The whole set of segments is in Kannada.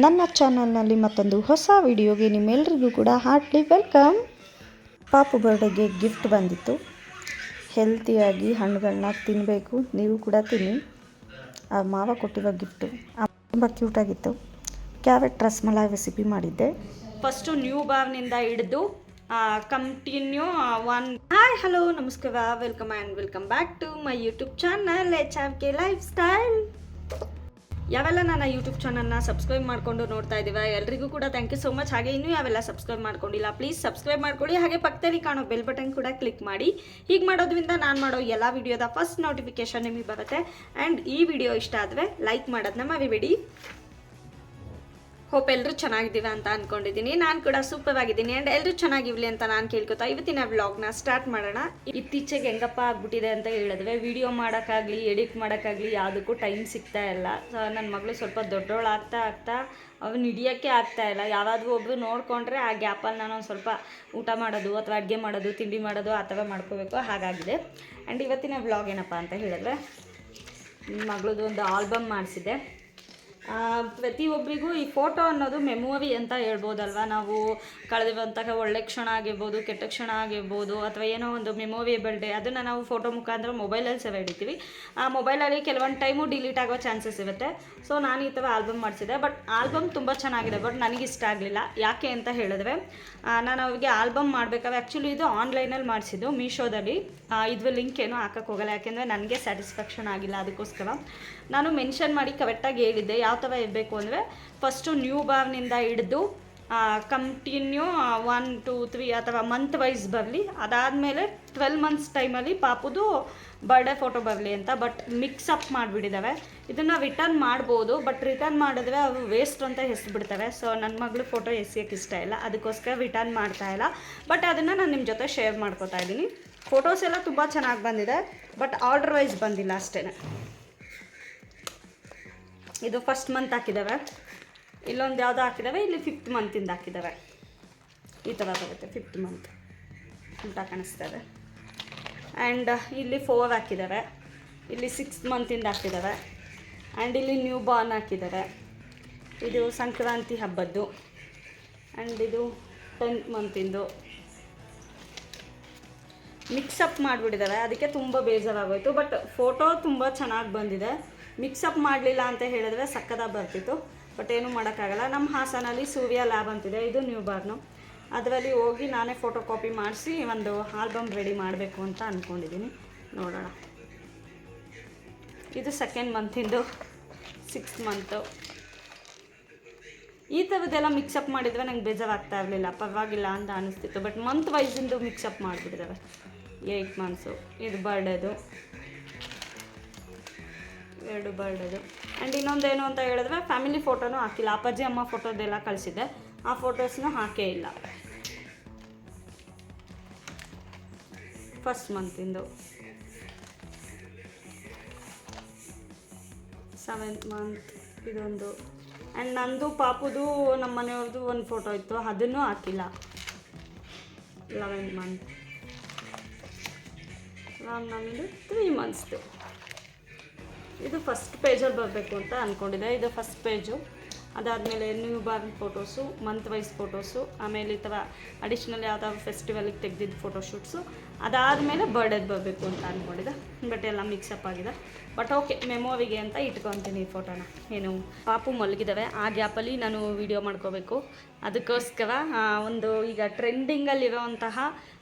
ನನ್ನ ಚಾನಲ್ನಲ್ಲಿ ಮತ್ತೊಂದು ಹೊಸ ವಿಡಿಯೋಗೆ ನಿಮ್ಮೆಲ್ಲರಿಗೂ ಕೂಡ ಹಾರ್ಟ್ಲಿ ವೆಲ್ಕಮ್. ಪಾಪು ಬರ್ಡೇಗೆ ಗಿಫ್ಟ್ ಬಂದಿತ್ತು. ಹೆಲ್ತಿಯಾಗಿ ಹಣ್ಣುಗಳನ್ನ ತಿನ್ನಬೇಕು, ನೀವು ಕೂಡ ತಿನ್ನಿ. ಆ ಮಾವ ಕೊಟ್ಟಿರೋ ಗಿಫ್ಟು ತುಂಬ ಕ್ಯೂಟಾಗಿತ್ತು. ಕ್ಯಾರೆಟ್ ರಸಮಲಾಯಿ ರೆಸಿಪಿ ಮಾಡಿದ್ದೆ. ಫಸ್ಟು ನ್ಯೂ ಬಾರ್ನಿಂದ ಹಿಡಿದು ಕಂಟಿನ್ಯೂ ಹಾಯ್ ಹಲೋ ನಮಸ್ಕಾರ, welcome and welcome back to my YouTube channel HRK life style. ಯಾವೆಲ್ಲ ನನ್ನ ಯೂಟ್ಯೂಬ್ ಚಾನಲ್ನ ಸಬ್ಸ್ಕ್ರೈಬ್ ಮಾಡಿಕೊಂಡು ನೋಡ್ತಾ ಇದ್ದೀವಿ ಎಲ್ರಿಗೂ ಕೂಡ ಥ್ಯಾಂಕ್ ಯು ಸೋ ಮಚ್. ಹಾಗೆ ಇನ್ನೂ ಯಾವೆಲ್ಲ ಸಬ್ಸ್ಕ್ರೈಬ್ ಮಾಡ್ಕೊಂಡಿಲ್ಲ ಪ್ಲೀಸ್ ಸಬ್ಸ್ಕ್ರೈಬ್ ಮಾಡ್ಕೊಳ್ಳಿ. ಹಾಗೆ ಪಕ್ಕದಲ್ಲಿ ಕಾಣೋ ಬೆಲ್ ಬಟನ್ ಕೂಡ ಕ್ಲಿಕ್ ಮಾಡಿ. ಹೀಗೆ ಮಾಡೋದ್ರಿಂದ ನಾನು ಮಾಡೋ ಎಲ್ಲ ವಿಡಿಯೋದ ಫಸ್ಟ್ ನೋಟಿಫಿಕೇಶನ್ ನಿಮಗೆ ಬರುತ್ತೆ. ಆ್ಯಂಡ್ ಈ ವಿಡಿಯೋ ಇಷ್ಟ ಆದರೆ ಲೈಕ್ ಮಾಡೋದನ್ನ ಮರಿಬೇಡಿ. ಹೋಪ್ ಎಲ್ಲರೂ ಚೆನ್ನಾಗಿದ್ದೀವಿ ಅಂತ ಅಂದ್ಕೊಂಡಿದ್ದೀನಿ. ನಾನು ಕೂಡ ಸೂಪರ್ ಆಗಿದ್ದೀನಿ ಆ್ಯಂಡ್ ಎಲ್ಲರೂ ಚೆನ್ನಾಗಿರಲಿ ಅಂತ ನಾನು ಕೇಳ್ಕೊತಾ ಇವತ್ತಿನ ವ್ಲಾಗ್ನ ಸ್ಟಾರ್ಟ್ ಮಾಡೋಣ. ಇತ್ತೀಚೆಗೆ ಹೆಂಗಪ್ಪ ಆಗ್ಬಿಟ್ಟಿದೆ ಅಂತ ಹೇಳಿದ್ರೆ ವಿಡಿಯೋ ಮಾಡೋಕ್ಕಾಗಲಿ ಎಡಿಟ್ ಮಾಡೋಕ್ಕಾಗಲಿ ಯಾವುದಕ್ಕೂ ಟೈಮ್ ಸಿಗ್ತಾ ಇಲ್ಲ. ನನ್ನ ಮಗಳು ಸ್ವಲ್ಪ ದೊಡ್ಡವಳು ಆಗ್ತಾ ಅವನು ಹಿಡಿಯೋಕ್ಕೆ ಆಗ್ತಾ ಇಲ್ಲ. ಯಾರಾದರೂ ಒಬ್ಬರು ನೋಡಿಕೊಂಡ್ರೆ ಆ ಗ್ಯಾಪಲ್ಲಿ ನಾನು ಒಂದು ಸ್ವಲ್ಪ ಊಟ ಮಾಡೋದು ಅಥವಾ ಅಡುಗೆ ಮಾಡೋದು ತಿಂಡಿ ಮಾಡೋದು ಆ ಥರ ಮಾಡ್ಕೋಬೇಕು, ಹಾಗಾಗಿದೆ. ಆ್ಯಂಡ್ ಇವತ್ತಿನ ವ್ಲಾಗ್ ಏನಪ್ಪ ಅಂತ ಹೇಳಿದ್ರೆ ಮಗಳದ್ದು ಒಂದು ಆಲ್ಬಮ್ ಮಾಡಿಸಿದೆ. ಪ್ರತಿಯೊಬ್ಬರಿಗೂ ಈ ಫೋಟೋ ಅನ್ನೋದು ಮೆಮೊರಿ ಅಂತ ಹೇಳ್ಬೋದಲ್ವ. ನಾವು ಕಳೆದಿರುವಂತಹ ಒಳ್ಳೆ ಕ್ಷಣ ಆಗಿರ್ಬೋದು, ಕೆಟ್ಟ ಕ್ಷಣ ಆಗಿರ್ಬೋದು, ಅಥವಾ ಏನೋ ಒಂದು ಮೆಮೊರಿಯಬಲ್ ಡೇ ಅದನ್ನು ನಾವು ಫೋಟೋ ಮುಖಾಂತರ ಮೊಬೈಲಲ್ಲಿ ಸೆರೆ ಹಿಡಿತೀವಿ. ಆ ಮೊಬೈಲಲ್ಲಿ ಕೆಲವೊಂದು ಟೈಮು ಡಿಲೀಟ್ ಆಗೋ ಚಾನ್ಸಸ್ ಇರುತ್ತೆ. ಸೊ ನಾನು ಈ ಥರ ಆಲ್ಬಮ್ ಮಾಡಿಸಿದೆ. ಬಟ್ ಆಲ್ಬಮ್ ತುಂಬ ಚೆನ್ನಾಗಿದೆ, ಬಟ್ ನನಗಿಷ್ಟ ಆಗಲಿಲ್ಲ. ಯಾಕೆ ಅಂತ ಹೇಳಿದ್ರೆ ನಾನು ಅವ್ರಿಗೆ ಆಲ್ಬಮ್ ಮಾಡಬೇಕಾದ್ರೆ ಆ್ಯಕ್ಚುಲಿ ಇದು ಆನ್ಲೈನಲ್ಲಿ ಮಾಡಿಸಿದ್ದು ಮೀಶೋದಲ್ಲಿ. ಇದ್ರ ಲಿಂಕ್ ಏನೂ ಹಾಕೋಕ್ಕೆ ಹೋಗಲ್ಲ, ಯಾಕೆಂದರೆ ನನಗೆ ಸ್ಯಾಟಿಸ್ಫ್ಯಾಕ್ಷನ್ ಆಗಿಲ್ಲ. ಅದಕ್ಕೋಸ್ಕರ ನಾನು ಮೆನ್ಷನ್ ಮಾಡಿ ಕರೆಕ್ಟಾಗಿ ಹೇಳಿದ್ದೆ ಯಾವ ಥರ ಇರಬೇಕು ಅಂದರೆ ಫಸ್ಟು ನ್ಯೂ ಬಾರ್ನಿಂದ ಹಿಡಿದು ಕಂಟಿನ್ಯೂ 1 2 3 ಅಥವಾ ಮಂತ್ ವೈಸ್ ಬರಲಿ. ಅದಾದಮೇಲೆ 12 ಮಂತ್ಸ್ ಟೈಮಲ್ಲಿ ಪಾಪುದು ಬರ್ಡೇ ಫೋಟೋ ಬರಲಿ ಅಂತ. ಬಟ್ ಮಿಕ್ಸಪ್ ಮಾಡಿಬಿಟ್ಟಿದ್ದಾವೆ. ಇದನ್ನು ರಿಟರ್ನ್ ಮಾಡ್ಬೋದು, ಬಟ್ ರಿಟರ್ನ್ ಮಾಡಿದ್ರೆ ಅವು ವೇಸ್ಟ್ ಅಂತ ಹೆಸರುಬಿಡ್ತವೆ. ಸೊ ನನ್ನ ಮಗಳು ಫೋಟೋ ಎಸೆಯೋಕ್ಕೆ ಇಷ್ಟ ಇಲ್ಲ, ಅದಕ್ಕೋಸ್ಕರ ರಿಟರ್ನ್ ಮಾಡ್ತಾಯಿಲ್ಲ. ಬಟ್ ಅದನ್ನು ನಾನು ನಿಮ್ಮ ಜೊತೆ ಶೇರ್ ಮಾಡ್ಕೋತಾ ಇದ್ದೀನಿ. ಫೋಟೋಸ್ ಎಲ್ಲ ತುಂಬ ಚೆನ್ನಾಗಿ ಬಂದಿದೆ, ಬಟ್ ಆರ್ಡರ್ ವೈಸ್ ಬಂದಿಲ್ಲ ಅಷ್ಟೇ. ಇದು ಫಸ್ಟ್ ಮಂತ್ ಹಾಕಿದ್ದಾವೆ, ಇಲ್ಲೊಂದು ಯಾವುದೋ ಹಾಕಿದ್ದಾವೆ, ಇಲ್ಲಿ 5th ಮಂತಿಂದ ಹಾಕಿದ್ದಾವೆ. ಈ ಥರ ಬರುತ್ತೆ 5th ಮಂತ್ ಊಟ ಕಾಣಿಸ್ತದೆ. ಆ್ಯಂಡ್ ಇಲ್ಲಿ 4 ಹಾಕಿದ್ದಾವೆ, ಇಲ್ಲಿ 6th ಮಂತಿಂದ ಹಾಕಿದ್ದಾವೆ. ಆ್ಯಂಡ್ ಇಲ್ಲಿ ನ್ಯೂ ಬಾರ್ನ್ ಹಾಕಿದ್ದಾರೆ. ಇದು ಸಂಕ್ರಾಂತಿ ಹಬ್ಬದ್ದು. ಆ್ಯಂಡ್ ಇದು 10th ಮಂತಿಂದು. ಮಿಕ್ಸಪ್ ಮಾಡಿಬಿಟ್ಟಿದ್ದಾರೆ, ಅದಕ್ಕೆ ತುಂಬ ಬೇಜಾರಾಗೋಯಿತು. ಬಟ್ ಫೋಟೋ ತುಂಬ ಚೆನ್ನಾಗಿ ಬಂದಿದೆ. ಮಿಕ್ಸಪ್ ಮಾಡಲಿಲ್ಲ ಅಂತ ಹೇಳಿದ್ರೆ ಸಕ್ಕದಾಗಿ ಬರ್ತಿತ್ತು. ಬಟ್ ಏನೂ ಮಾಡೋಕ್ಕಾಗಲ್ಲ. ನಮ್ಮ ಹಾಸನಲ್ಲಿ ಸೂರ್ಯ ಲ್ಯಾಬ್ ಅಂತಿದೆ, ಇದು ನ್ಯೂ ಬಾರ್ನು. ಅದರಲ್ಲಿ ಹೋಗಿ ನಾನೇ ಫೋಟೋ ಕಾಪಿ ಮಾಡಿಸಿ ಒಂದು ಆಲ್ಬಮ್ ರೆಡಿ ಮಾಡಬೇಕು ಅಂತ ಅಂದ್ಕೊಂಡಿದ್ದೀನಿ. ನೋಡೋಣ. ಇದು 2nd ಮಂತಿಂದು, 6th ಮಂತು. ಈ ಥರದ್ದೆಲ್ಲ ಮಿಕ್ಸಪ್ ಮಾಡಿದರೆ ನಂಗೆ ಬೇಜಾರಾಗ್ತಾ ಇರಲಿಲ್ಲ, ಪರವಾಗಿಲ್ಲ ಅಂತ ಅನ್ನಿಸ್ತಿತ್ತು. ಬಟ್ ಮಂತ್ ವೈಸಿಂದು ಮಿಕ್ಸಪ್ ಮಾಡಿಬಿಟ್ಟಿದ್ದಾರೆ. 8 ಮಂತ್ಸು. ಇದು ಬರ್ಡೇದು, 2 ಬರ್ಡೇದು. ಆ್ಯಂಡ್ ಇನ್ನೊಂದೇನು ಅಂತ ಹೇಳಿದ್ರೆ ಫ್ಯಾಮಿಲಿ ಫೋಟೋನೂ ಹಾಕಿಲ್ಲ. ಅಪ್ಪಾಜಿ ಅಮ್ಮ ಫೋಟೋದೆಲ್ಲ ಕಳಿಸಿದ್ದೆ, ಆ ಫೋಟೋಸ್ನೂ ಹಾಕೇ ಇಲ್ಲ. 1st ಮಂತಿಂದು, 7th ಮಂತ್ ಇದೊಂದು. ಆ್ಯಂಡ್ ನಂದು ಪಾಪುದು ನಮ್ಮ ಮನೆಯವ್ರದ್ದು ಒಂದು ಫೋಟೋ ಇತ್ತು, ಅದನ್ನೂ ಹಾಕಿಲ್ಲ. 11th month. ನಮ್ಮದು 3 ಮಂತ್ಸ್ದು. ಇದು ಫಸ್ಟ್ ಪೇಜಲ್ಲಿ ಬರಬೇಕು ಅಂತ ಅಂದ್ಕೊಂಡಿದ್ದೆ. ಇದು ಫಸ್ಟ್ ಪೇಜು. ಅದಾದಮೇಲೆ newborn photos, month wise photos, ಆಮೇಲೆ ಈ ಥರ ಅಡಿಷ್ನಲ್ ಯಾವುದಾದ್ರು ಫೆಸ್ಟಿವಲಿಗೆ ತೆಗೆದಿದ್ದು ಫೋಟೋಶೂಟ್ಸು. ಅದಾದಮೇಲೆ ಬರ್ಡೇದು ಬರಬೇಕು ಅಂತ ಅಂದ್ಕೊಂಡಿದ್ದೆ. ಬಟ್ ಎಲ್ಲ ಮಿಕ್ಸಪ್ ಆಗಿದೆ. ಬಟ್ ಓಕೆ, ಮೆಮೊರಿಗೆ ಅಂತ ಇಟ್ಕೊತೀನಿ ಈ ಫೋಟೋನ. ಏನು ಪಾಪು ಮಲಗಿದ್ದಾವೆ, ಆ ಗ್ಯಾಪಲ್ಲಿ ನಾನು ವೀಡಿಯೋ ಮಾಡ್ಕೋಬೇಕು. ಅದಕ್ಕೋಸ್ಕರ ಒಂದು ಈಗ ಟ್ರೆಂಡಿಂಗಲ್ಲಿರೋವಂತಹ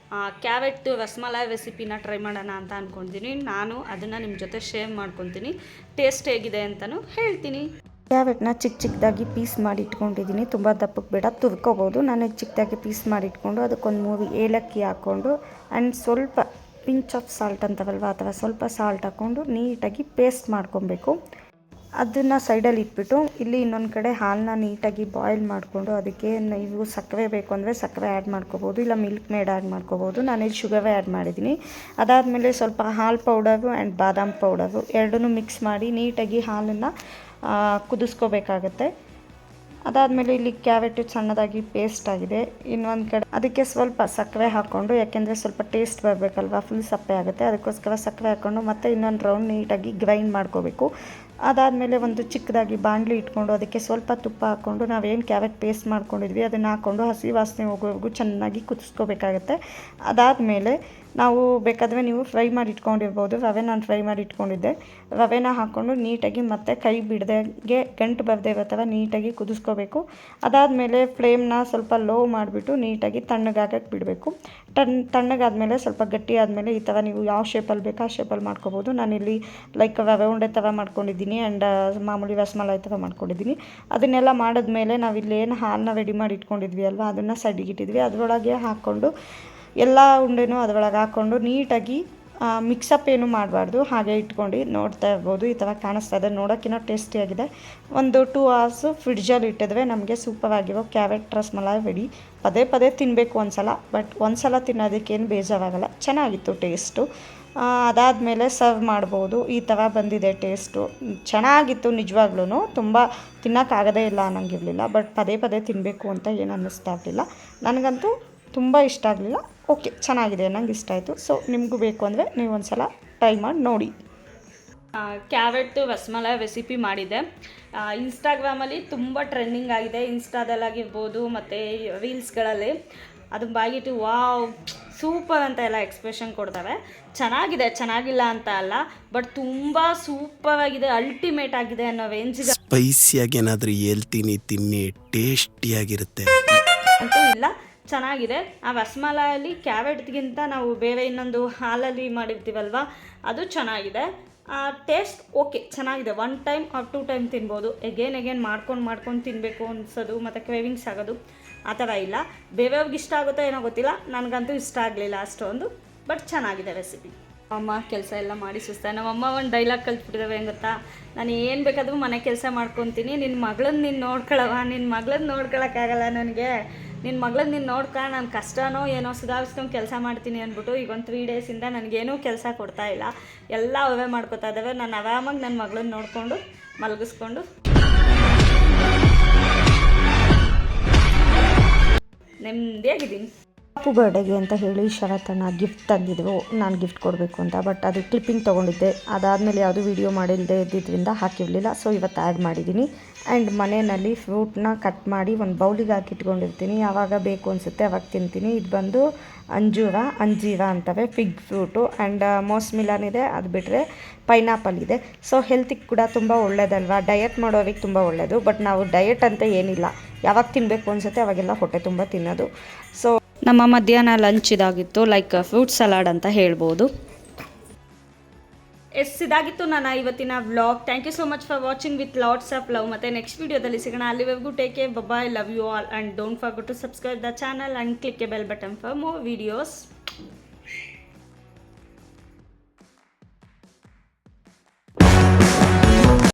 ಕ್ಯಾರೆಟ್ ರಸಮಲಾಯಿ ರೆಸಿಪಿನ ಟ್ರೈ ಮಾಡೋಣ ಅಂತ ಅಂದ್ಕೊಳ್ತೀನಿ. ನಾನು ಅದನ್ನು ನಿಮ್ಮ ಜೊತೆ ಶೇರ್ ಮಾಡ್ಕೊತೀನಿ. ಟೇಸ್ಟ್ ಹೇಗಿದೆ ಅಂತಲೂ ಹೇಳ್ತೀನಿ. ಕ್ಯಾರೆಟ್ನ ಚಿಕ್ಕದಾಗಿ ಪೀಸ್ ಮಾಡಿ ಇಟ್ಕೊಂಡಿದ್ದೀನಿ. ತುಂಬ ದಪ್ಪಕ್ಕೆ ಬೇಡ, ತುರ್ಕೋಬೋದು. ನಾನು ಚಿಕ್ಕದಾಗಿ ಪೀಸ್ ಮಾಡಿ ಇಟ್ಕೊಂಡು ಅದಕ್ಕೊಂದು 3 ಏಲಕ್ಕಿ ಹಾಕ್ಕೊಂಡು ಆ್ಯಂಡ್ ಸ್ವಲ್ಪ ಪಿಂಚ್ ಆಫ್ ಸಾಲ್ಟ್ ಅಂತಾರಲ್ವ, ಅಥವಾ ಸ್ವಲ್ಪ ಸಾಲ್ಟ್ ಹಾಕ್ಕೊಂಡು ನೀಟಾಗಿ ಪೇಸ್ಟ್ ಮಾಡ್ಕೊಬೇಕು. ಅದನ್ನು ಸೈಡಲ್ಲಿ ಇಟ್ಬಿಟ್ಟು ಇಲ್ಲಿ ಇನ್ನೊಂದು ಕಡೆ ಹಾಲನ್ನ ನೀಟಾಗಿ ಬಾಯ್ಲ್ ಮಾಡಿಕೊಂಡು ಅದಕ್ಕೆ ನೀವು ಸಕ್ಕರೆ ಬೇಕು ಅಂದರೆ ಸಕ್ಕರೆ ಆ್ಯಡ್ ಮಾಡ್ಕೋಬೋದು, ಇಲ್ಲ ಮಿಲ್ಕ್ ಮೇಡ್ ಆ್ಯಡ್ ಮಾಡ್ಕೋಬೋದು. ನಾನಿಲ್ಲಿ ಶುಗರೇ ಆ್ಯಡ್ ಮಾಡಿದ್ದೀನಿ. ಅದಾದಮೇಲೆ ಸ್ವಲ್ಪ ಹಾಲು ಪೌಡರು ಆ್ಯಂಡ್ ಬಾದಾಮ್ ಪೌಡರು ಎರಡನ್ನೂ ಮಿಕ್ಸ್ ಮಾಡಿ ನೀಟಾಗಿ ಹಾಲನ್ನು ಕುದಿಸ್ಕೋಬೇಕಾಗತ್ತೆ. ಅದಾದಮೇಲೆ ಇಲ್ಲಿ ಕ್ಯಾರೆಟ್ ಸಣ್ಣದಾಗಿ ಪೇಸ್ಟ್ ಆಗಿದೆ. ಇನ್ನೊಂದು ಕಡೆ ಅದಕ್ಕೆ ಸ್ವಲ್ಪ ಸಕ್ಕರೆ ಹಾಕ್ಕೊಂಡು, ಯಾಕೆಂದರೆ ಸ್ವಲ್ಪ ಟೇಸ್ಟ್ ಬರಬೇಕಲ್ವ, ಫುಲ್ ಸಪ್ಪೆ ಆಗುತ್ತೆ, ಅದಕ್ಕೋಸ್ಕರ ಸಕ್ಕರೆ ಹಾಕ್ಕೊಂಡು ಮತ್ತೆ ಇನ್ನೊಂದು ರೌಂಡ್ ನೀಟಾಗಿ ಗ್ರೈಂಡ್ ಮಾಡ್ಕೋಬೇಕು. ಅದಾದಮೇಲೆ ಒಂದು ಚಿಕ್ಕದಾಗಿ ಬಾಣಲಿ ಇಟ್ಕೊಂಡು ಅದಕ್ಕೆ ಸ್ವಲ್ಪ ತುಪ್ಪ ಹಾಕ್ಕೊಂಡು ನಾವೇನು ಕ್ಯಾರೆಟ್ ಪೇಸ್ಟ್ ಮಾಡ್ಕೊಂಡಿದ್ವಿ ಅದನ್ನು ಹಾಕ್ಕೊಂಡು ಹಸಿ ವಾಸನೆ ಹೋಗೋವರೆಗೂ ಚೆನ್ನಾಗಿ ಕುದಿಸ್ಕೋಬೇಕಾಗತ್ತೆ. ಅದಾದಮೇಲೆ ನಾವು ಬೇಕಾದರೆ ನೀವು ಫ್ರೈ ಮಾಡಿ ಇಟ್ಕೊಂಡಿರ್ಬೋದು. ರವೆ ನಾನು ಫ್ರೈ ಮಾಡಿ ಇಟ್ಕೊಂಡಿದ್ದೆ. ರವೆನ ಹಾಕ್ಕೊಂಡು ನೀಟಾಗಿ ಮತ್ತೆ ಕೈ ಬಿಡದಂಗೆ ಗಂಟು ಬರದೇ ಇರೋ ಥರ ನೀಟಾಗಿ ಕುದಿಸ್ಕೋಬೇಕು. ಅದಾದಮೇಲೆ ಫ್ಲೇಮ್ನ ಸ್ವಲ್ಪ ಲೋ ಮಾಡಿಬಿಟ್ಟು ನೀಟಾಗಿ ತಣ್ಣಗಾಗಕ್ಕೆ ಬಿಡಬೇಕು. ತಣ್ಣಗಾದಮೇಲೆ ಸ್ವಲ್ಪ ಗಟ್ಟಿ ಆದಮೇಲೆ ಈ ಥರ ನೀವು ಯಾವ ಶೇಪಲ್ಲಿ ಬೇಕೋ ಆ ಶೇಪಲ್ಲಿ ಮಾಡ್ಕೋಬೋದು. ನಾನಿಲ್ಲಿ ಲೈಕ್ ರವೆ ಉಂಡೆ ಥರ ಮಾಡ್ಕೊಂಡಿದ್ದೀನಿ ಆ್ಯಂಡ್ ಮಾಮೂಲಿ ರಸಮಲಾಯಿ ಥರ ಮಾಡ್ಕೊಂಡಿದ್ದೀನಿ. ಅದನ್ನೆಲ್ಲ ಮಾಡಿದ್ಮೇಲೆ ನಾವಿಲ್ಲಿ ಏನು ಹಾಲನ್ನ ರೆಡಿ ಮಾಡಿ ಇಟ್ಕೊಂಡಿದ್ವಿ ಅಲ್ವಾ, ಅದನ್ನು ಸೈಡಿಗಿಟ್ಟಿದ್ವಿ. ಅದರೊಳಗೆ ಹಾಕ್ಕೊಂಡು ಎಲ್ಲ ಉಂಡೆನೂ ಅದರೊಳಗೆ ಹಾಕ್ಕೊಂಡು ನೀಟಾಗಿ ಮಿಕ್ಸಪ್ ಏನು ಮಾಡಬಾರ್ದು, ಹಾಗೆ ಇಟ್ಕೊಂಡು ನೋಡ್ತಾ ಇರ್ಬೋದು. ಈ ಥರ ಕಾಣಿಸ್ತಾ ಇದೆ, ನೋಡೋಕ್ಕಿಂತ ಟೇಸ್ಟಿಯಾಗಿದೆ. ಒಂದು 2 hours ಫ್ರಿಡ್ಜಲ್ಲಿ ಇಟ್ಟಿದ್ರೆ ನಮಗೆ ಸೂಪರಾಗಿರೋ ಕ್ಯಾರೆಟ್ ರಸಮಲಾಯಿ ರೆಡಿ. ಪದೇ ಪದೇ ತಿನ್ನಬೇಕು ಒಂದ್ಸಲ, ಬಟ್ ಒಂದ್ಸಲ ತಿನ್ನೋದಕ್ಕೇನು ಬೇಜಾರಾಗಲ್ಲ, ಚೆನ್ನಾಗಿತ್ತು ಟೇಸ್ಟು. ಅದಾದಮೇಲೆ ಸರ್ವ್ ಮಾಡ್ಬೋದು. ಈ ಥರ ಬಂದಿದೆ ಟೇಸ್ಟು, ಚೆನ್ನಾಗಿತ್ತು ನಿಜವಾಗ್ಲೂ. ತುಂಬ ತಿನ್ನೋಕ್ಕಾಗದೇ ಇಲ್ಲ ಅನ್ನೋಂಗಿರಲಿಲ್ಲ, ಬಟ್ ಪದೇ ಪದೇ ತಿನ್ನಬೇಕು ಅಂತ ಏನು ಅನ್ನಿಸ್ತಾ ಇರಲಿಲ್ಲ. ನನಗಂತೂ ತುಂಬ ಇಷ್ಟ ಆಗಲಿಲ್ಲ. ಓಕೆ, ಚೆನ್ನಾಗಿದೆ, ನಂಗೆ ಇಷ್ಟ ಆಯಿತು. ಸೊ ನಿಮಗೂ ಬೇಕು ಅಂದರೆ ನೀವು ಒಂದು ಸಲ ಟ್ರೈ ಮಾಡಿ ನೋಡಿ. ಕ್ಯಾರೆಟ್ ರಸಮಲಾಯಿ ರೆಸಿಪಿ ಮಾಡಿದ್ದೆ. ಇನ್ಸ್ಟಾಗ್ರಾಮಲ್ಲಿ ತುಂಬ ಟ್ರೆಂಡಿಂಗ್ ಆಗಿದೆ, ಇನ್ಸ್ಟಾದಲ್ಲಾಗಿರ್ಬೋದು ಮತ್ತು ರೀಲ್ಸ್ಗಳಲ್ಲಿ. ಅದು ಬಾಗಿಟ್ಟು ವಾವ್ ಸೂಪರ್ ಅಂತ ಎಲ್ಲ ಎಕ್ಸ್ಪ್ರೆಷನ್ ಕೊಡ್ತವೆ. ಚೆನ್ನಾಗಿದೆ, ಚೆನ್ನಾಗಿಲ್ಲ ಅಂತ ಅಲ್ಲ, ಬಟ್ ತುಂಬ ಸೂಪರಾಗಿದೆ, ಅಲ್ಟಿಮೇಟ್ ಆಗಿದೆ ಅನ್ನೋ ರೇಂಜಿಗೆ. ಸ್ಪೈಸಿಯಾಗಿ ಏನಾದರೂ ಹೇಳ್ತೀನಿ, ತಿನ್ನಿ, ಟೇಸ್ಟಿಯಾಗಿರುತ್ತೆ ಅಂತೂ ಇಲ್ಲ, ಚೆನ್ನಾಗಿದೆ. ಆ ರಸಮಲಾಯಲ್ಲಿ ಕ್ಯಾರೆಟ್ಗಿಂತ ನಾವು ಬೇರೆ ಇನ್ನೊಂದು ಹಾಲಲ್ಲಿ ಮಾಡಿರ್ತೀವಲ್ವ, ಅದು ಚೆನ್ನಾಗಿದೆ. ಟೇಸ್ಟ್ ಓಕೆ, ಚೆನ್ನಾಗಿದೆ. 1 time or 2 time ತಿನ್ಬೋದು. ಎಗೇನ್ ಮಾಡ್ಕೊಂಡು ತಿನ್ನಬೇಕು ಅನ್ಸೋದು ಮತ್ತು ಕ್ರೇವಿಂಗ್ಸ್ ಆಗೋದು ಆ ಥರ ಇಲ್ಲ. ಬೇರೆಯವ್ರಿಗೆ ಇಷ್ಟ ಆಗುತ್ತೋ ಏನೋ ಗೊತ್ತಿಲ್ಲ, ನನಗಂತೂ ಇಷ್ಟ ಆಗಲಿಲ್ಲ ಅಷ್ಟೊಂದು, ಬಟ್ ಚೆನ್ನಾಗಿದೆ ರೆಸಿಪಿ. ಅಮ್ಮ ಕೆಲಸ ಎಲ್ಲ ಮಾಡಿ ಸುಸ್ತ. ನಮ್ಮಮ್ಮ ಒಂದು ಡೈಲಾಗ್ ಕಲ್ತ್ಬಿಟ್ಟಿದ್ದಾವೆ, ಏನು ಗೊತ್ತಾ, ನಾನು ಏನು ಬೇಕಾದರೂ ಮನೆ ಕೆಲಸ ಮಾಡ್ಕೊತೀನಿ, ನಿನ್ನ ಮಗಳನ್ನ ನೀನು ನೋಡ್ಕೊಳ್ಳವ, ನಿನ್ನ ಮಗಳನ್ನ ನೋಡ್ಕೊಳಕ್ಕಾಗಲ್ಲ ನನಗೆ, ನಿನ್ನ ಮಗಳನ್ನ ನೀನು ನಾನು ಕಷ್ಟನೋ ಏನೋ ಸುಧಾರಿಸ್ಕೊಂಡು ಕೆಲಸ ಮಾಡ್ತೀನಿ ಅಂದ್ಬಿಟ್ಟು ಈಗ ಒಂದು 3 days ನನಗೇನೂ ಕೆಲಸ ಕೊಡ್ತಾಯಿಲ್ಲ, ಎಲ್ಲ ಅವೇ ಮಾಡ್ಕೊತಾ ಇದ್ದಾವೆ. ನಾನು ಆರಾಮಾಗಿ ನನ್ನ ಮಗಳನ್ನ ನೋಡಿಕೊಂಡು ಮಲಗಿಸ್ಕೊಂಡು ನೆಮ್ಮದಿಯಾಗಿದ್ದೀನಿ. ಪಾಪು ಬರ್ಡೇಗೆ ಅಂತ ಹೇಳಿ ಶರತನ ಗಿಫ್ಟ್ ತಂದಿದ್ರು, ನಾನು ಗಿಫ್ಟ್ ಕೊಡಬೇಕು ಅಂತ. ಬಟ್ ಅದು ಕ್ಲಿಪ್ಪಿಂಗ್ ತೊಗೊಂಡಿದ್ದೆ, ಅದಾದಮೇಲೆ ಯಾವುದು ವೀಡಿಯೋ ಮಾಡಿಲ್ಲದೆ ಇದ್ದಿದ್ದರಿಂದ ಹಾಕಿರಲಿಲ್ಲ. ಸೊ ಇವತ್ತು ಆ್ಯಡ್ ಮಾಡಿದ್ದೀನಿ. ಆ್ಯಂಡ್ ಮನೆಯಲ್ಲಿ ಫ್ರೂಟ್ನ ಕಟ್ ಮಾಡಿ ಒಂದು ಬೌಲಿಗೆ ಹಾಕಿಟ್ಕೊಂಡಿರ್ತೀನಿ, ಯಾವಾಗ ಬೇಕು ಅನಿಸುತ್ತೆ ಅವಾಗ ತಿಂತೀನಿ. ಇದು ಬಂದು ಅಂಜೀರ ಅಂತವೆ, ಫಿಗ್ ಫ್ರೂಟು. ಆ್ಯಂಡ್ ಮೋಸ್ಮಿಲಾನ್ ಇದೆ, ಅದು ಬಿಟ್ಟರೆ ಪೈನಾಪಲ್ ಇದೆ. ಸೊ ಹೆಲ್ತಿಗೆ ಕೂಡ ತುಂಬ ಒಳ್ಳೇದಲ್ವಾ, ಡಯಟ್ ಮಾಡೋರಿಗೆ ತುಂಬ ಒಳ್ಳೆಯದು. ಬಟ್ ನಾವು ಡಯಟ್ ಅಂತ ಏನಿಲ್ಲ, ಯಾವಾಗ ತಿನ್ನಬೇಕು ಅನಿಸುತ್ತೆ ಅವಾಗೆಲ್ಲ ಹೊಟ್ಟೆ ತುಂಬ ತಿನ್ನೋದು. ಸೊ ನಮ್ಮ ಮಧ್ಯಾಹ್ನ ಲಂಚ್ ಇದಾಗಿತ್ತು, ಲೈಕ್ ಫ್ರೂಟ್ ಸಲಾಡ್ ಅಂತ ಹೇಳ್ಬೋದು. ಇದಾಗಿತ್ತು ನನ್ನ ಇವತ್ತಿನ vlog. Thank you so much for watching with lots of love. ಮತ್ತು ನೆಕ್ಸ್ಟ್ ವೀಡಿಯೋದಲ್ಲಿ ಸಿಗೋಣ. ಅಲ್ಲಿವರೆಗೂ take care, bye, love you all, and don't forget to subscribe the channel and click a bell button for more videos.